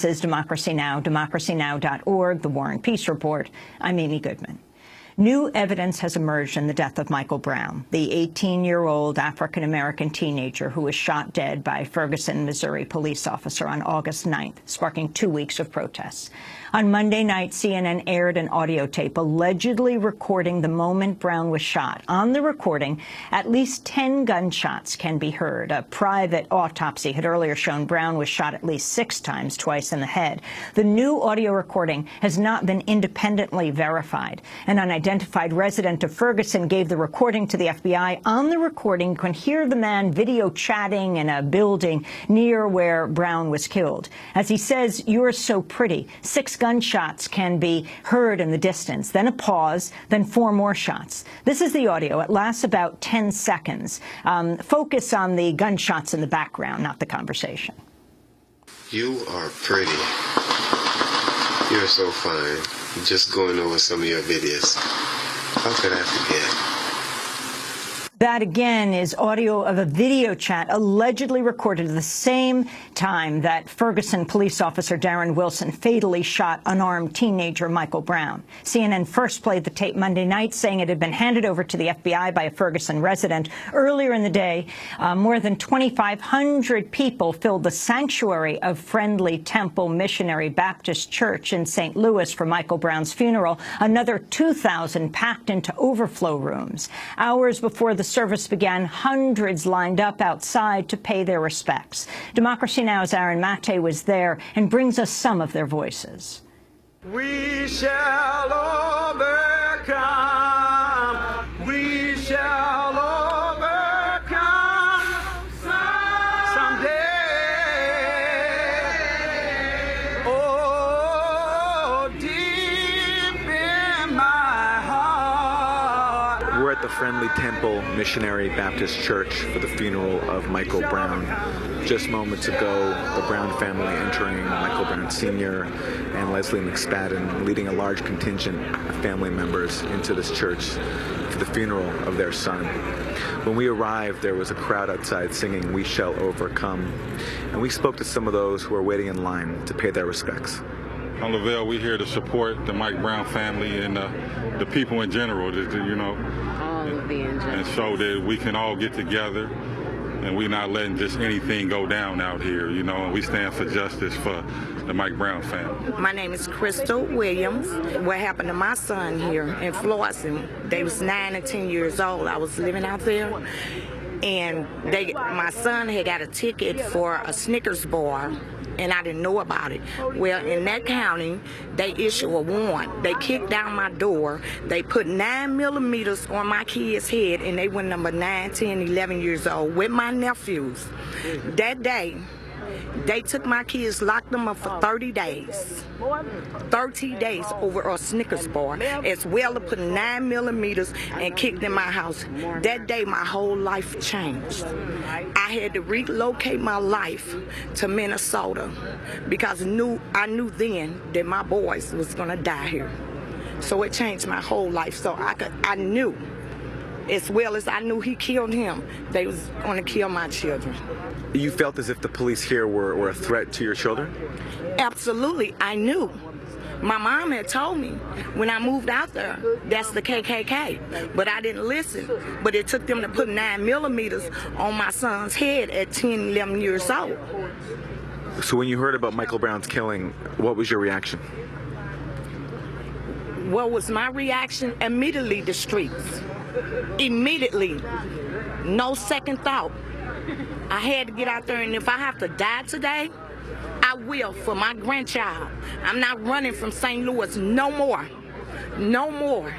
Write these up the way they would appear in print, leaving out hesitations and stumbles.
This is Democracy Now!, democracynow.org, The War and Peace Report. I'm Amy Goodman. New evidence has emerged in the death of Michael Brown, the 18-year-old African-American teenager who was shot dead by a Ferguson, Missouri police officer on August 9th, sparking 2 weeks of protests. On Monday night, CNN aired an audio tape allegedly recording the moment Brown was shot. On the recording, at least 10 gunshots can be heard. A private autopsy had earlier shown Brown was shot at least 6 times, twice in the head. The new audio recording has not been independently verified. An unidentified resident of Ferguson gave the recording to the FBI. On the recording, you can hear the man video chatting in a building near where Brown was killed. As he says, "You're so pretty." 6 gunshots can be heard in the distance, then a pause, then 4 more shots. This is the audio. It lasts about 10 seconds. Focus on the gunshots in the background, not the conversation. You are pretty. You're so fine. Just going over some of your videos. How could I forget? That, again, is audio of a video chat allegedly recorded at the same time that Ferguson police officer Darren Wilson fatally shot unarmed teenager Michael Brown. CNN first played the tape Monday night, saying it had been handed over to the FBI by a Ferguson resident. Earlier in the day, more than 2,500 people filled the sanctuary of Friendly Temple Missionary Baptist Church in St. Louis for Michael Brown's funeral. Another 2,000 packed into overflow rooms. Hours before the service began, hundreds lined up outside to pay their respects. Democracy Now!'s Aaron Mate was there and brings us some of their voices. We shall overcome. We shall overcome someday. Oh, deep in my heart. We're at the Friendly Temple Missionary Baptist Church for the funeral of Michael Brown. Just moments ago, the Brown family entering, Michael Brown Sr. and Leslie McSpadden leading a large contingent of family members into this church for the funeral of their son. When we arrived, there was a crowd outside singing "We Shall Overcome," and we spoke to some of those who were waiting in line to pay their respects. On Lavelle, we're here to support the Mike Brown family and the people in general, you know, and so that we can all get together and we're not letting just anything go down out here, you know, and we stand for justice for the Mike Brown family. My name is Crystal Williams. What happened to my son here in Florissant, they was 9 and 10 years old. I was living out there, and my son had got a ticket for a Snickers bar, and I didn't know about it. Well, in that county, they issue a warrant. They kicked down my door. They put 9mm on my kid's head, and they went number 9, 10, 11 years old with my nephews. That day, they took my kids, locked them up for 30 days. 30 days over a Snickers bar, as well as put 9mm and kicked in my house. That day, my whole life changed. I had to relocate my life to Minnesota because I knew then that my boys was gonna die here. So it changed my whole life. So I knew, as well as I knew he killed him, they was gonna kill my children. You felt as if the police here were a threat to your children? Absolutely, I knew. My mom had told me when I moved out there, that's the KKK, but I didn't listen. But it took them to put 9mm on my son's head at 10, 11 years old. So when you heard about Michael Brown's killing, what was your reaction? What was my reaction? Immediately the streets. Immediately. No second thought. I had to get out there, and if I have to die today, I will, for my grandchild. I'm not running from St. Louis no more. No more.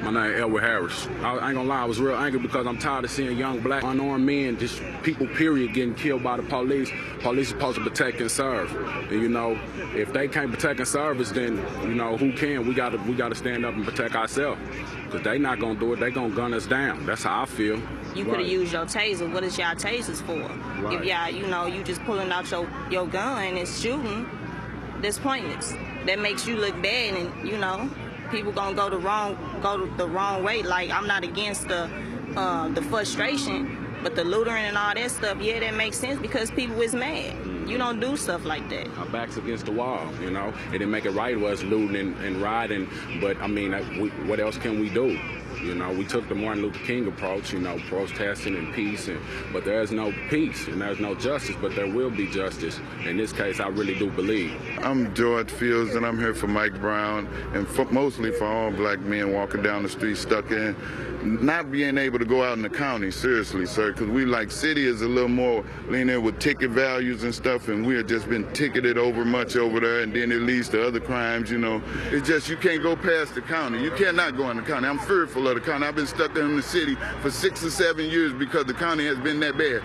My name is Edward Harris. I ain't gonna lie, I was real angry because I'm tired of seeing young black unarmed men, just people period, getting killed by the police. Police are supposed to protect and serve. And you know, if they can't protect and serve us, then you know who can? We gotta stand up and protect ourselves. Cause they not gonna do it. They gonna gun us down. That's how I feel. You could have used your taser. What is y'all tasers for? Right. If y'all, you know, you just pulling out your gun and shooting, that's pointless. That makes you look bad, and you know, people gonna go the wrong way. Like, I'm not against the frustration, but the loitering and all that stuff, yeah, that makes sense because people is mad. You don't do stuff like that. Our backs against the wall, you know. It didn't make it right with us looting and rioting, but I mean, what else can we do? You know, we took the Martin Luther King approach, you know, protesting and peace, but there's no peace and there's no justice, but there will be justice. In this case, I really do believe. I'm George Fields, and I'm here for Mike Brown, and mostly for all black men walking down the street stuck in, not being able to go out in the county, seriously, sir, because we like city is a little more lenient with ticket values and stuff, and we have just been ticketed over much over there, and then it leads to other crimes, you know. It's just you can't go past the county. You cannot go in the county. I'm fearful of the county. I've been stuck in the city for 6 or 7 years because the county has been that bad.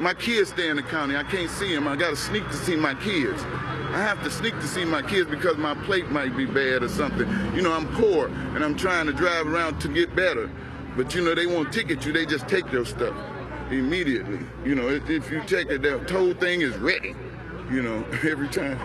My kids stay in the county. I can't see them. I got to sneak to see my kids. I have to sneak to see my kids because my plate might be bad or something. You know, I'm poor, and I'm trying to drive around to get better. But, you know, they won't ticket you. They just take your stuff immediately. You know, if you check it, the whole thing is ready, you know, every time.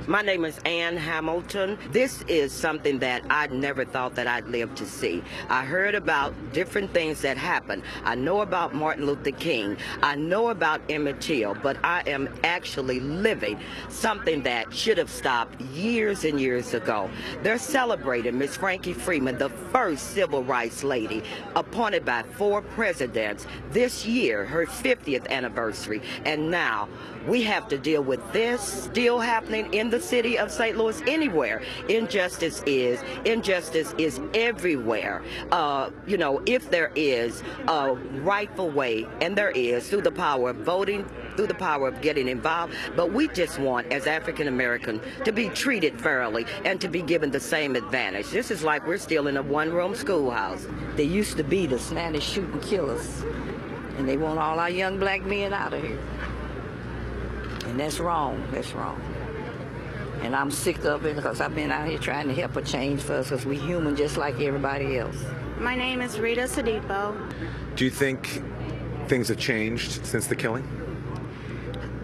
My name is Ann Hamilton. This is something that I never thought that I'd live to see. I heard about different things that happened. I know about Martin Luther King. I know about Emmett Till, but I am actually living something that should have stopped years and years ago. They're celebrating Miss Frankie Freeman, the first civil rights lady, appointed by 4 presidents this year, her 50th anniversary. And now we have to deal with this still happening in the city of St. Louis. Anywhere injustice is everywhere. You know, if there is a rightful way, and there is, through the power of voting, through the power of getting involved, but we just want, as African American, to be treated fairly and to be given the same advantage. This is like we're still in a one-room schoolhouse. They used to be the Spanish shooting killers, and they want all our young black men out of here. And that's wrong. That's wrong. And I'm sick of it because I've been out here trying to help a change for us because we're human just like everybody else. My name is Rita Sadip. Do you think things have changed since the killing?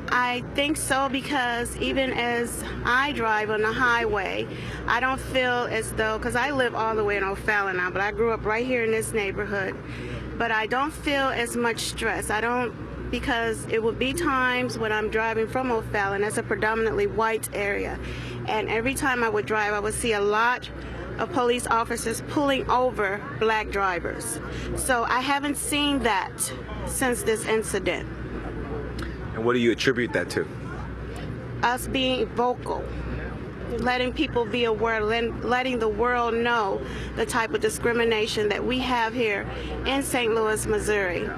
I think so, because even as I drive on the highway, I don't feel as though, because I live all the way in O'Fallon now, but I grew up right here in this neighborhood, but I don't feel as much stress. I don't, because it would be times when I'm driving from O'Fallon, that's a predominantly white area, and every time I would drive, I would see a lot of police officers pulling over black drivers. So I haven't seen that since this incident. And what do you attribute that to? Us being vocal, letting people be aware, letting the world know the type of discrimination that we have here in St. Louis, Missouri.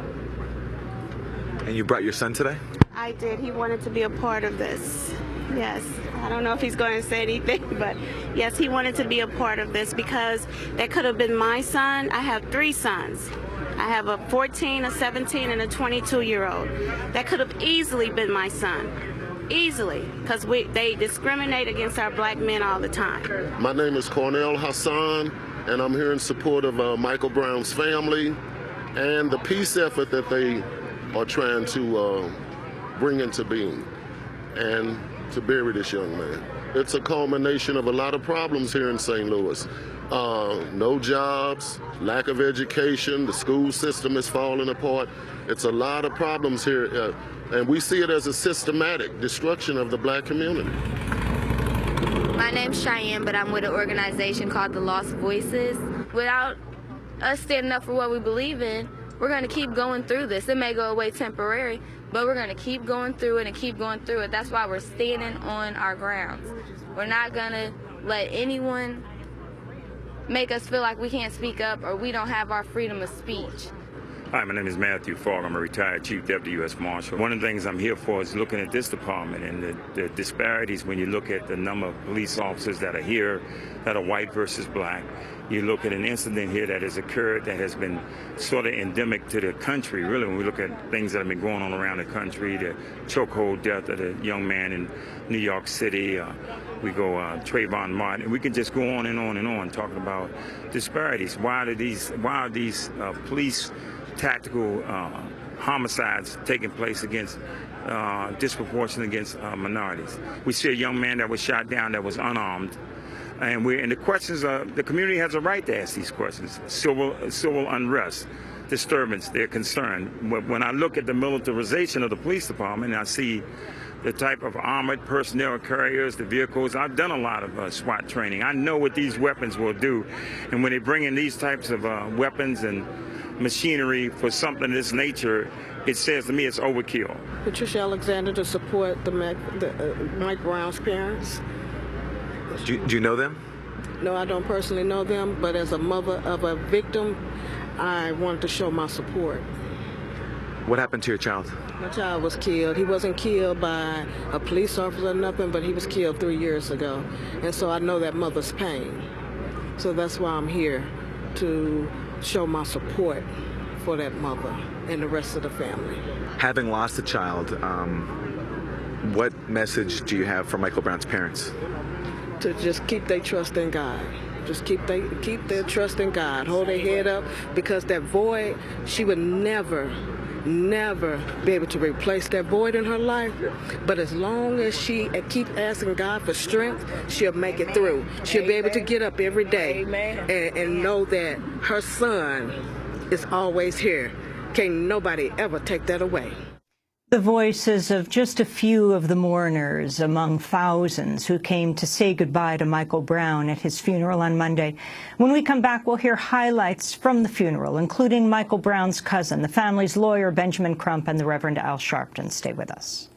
And you brought your son today? I did. He wanted to be a part of this. Yes. I don't know if he's going to say anything, but yes, he wanted to be a part of this because that could have been my son. I have 3 sons. I have a 14, a 17, and a 22-year-old. That could have easily been my son. Easily, because they discriminate against our black men all the time. My name is Cornell Hassan, and I'm here in support of Michael Brown's family and the peace effort that they are trying to bring into being and to bury this young man. It's a culmination of a lot of problems here in St. Louis. No jobs, lack of education, the school system is falling apart. It's a lot of problems here, and we see it as a systematic destruction of the black community. My name's Cheyenne, but I'm with an organization called the Lost Voices. Without us standing up for what we believe in, we're going to keep going through this. It may go away temporary, but we're going to keep going through it and keep going through it. That's why we're standing on our grounds. We're not going to let anyone make us feel like we can't speak up or we don't have our freedom of speech. Hi, my name is Matthew Fogg. I'm a retired Chief Deputy U.S. Marshal. One of the things I'm here for is looking at this department and the disparities when you look at the number of police officers that are here that are white versus black. You look at an incident here that has occurred that has been sort of endemic to the country, really, when we look at things that have been going on around the country, the chokehold death of the young man in New York City, we go Trayvon Martin, and we can just go on and on and on talking about disparities. Why are these police tactical homicides taking place against disproportionate against minorities? We see a young man that was shot down that was unarmed. And the questions are, the community has a right to ask these questions. Civil unrest, disturbance, they're concerned. When I look at the militarization of the police department, and I see the type of armored personnel carriers, the vehicles. I've done a lot of SWAT training. I know what these weapons will do. And when they bring in these types of weapons and machinery for something of this nature, it says to me it's overkill. Patricia Alexander, to support Mike Brown's parents. Do you know them? No, I don't personally know them, but as a mother of a victim, I wanted to show my support. What happened to your child? My child was killed. He wasn't killed by a police officer or nothing, but he was killed 3 years ago. And so I know that mother's pain. So that's why I'm here, to show my support for that mother and the rest of the family. Having lost a child, what message do you have for Michael Brown's parents? To just keep their trust in God. Just keep their trust in God. Hold their head up, because that void, she would never be able to replace that void in her life. But as long as she keep asking God for strength, she'll make it through. She'll be able to get up every day and know that her son is always here. Can't nobody ever take that away. The voices of just a few of the mourners among thousands who came to say goodbye to Michael Brown at his funeral on Monday. When we come back, we'll hear highlights from the funeral, including Michael Brown's cousin, the family's lawyer, Benjamin Crump, and the Reverend Al Sharpton. Stay with us.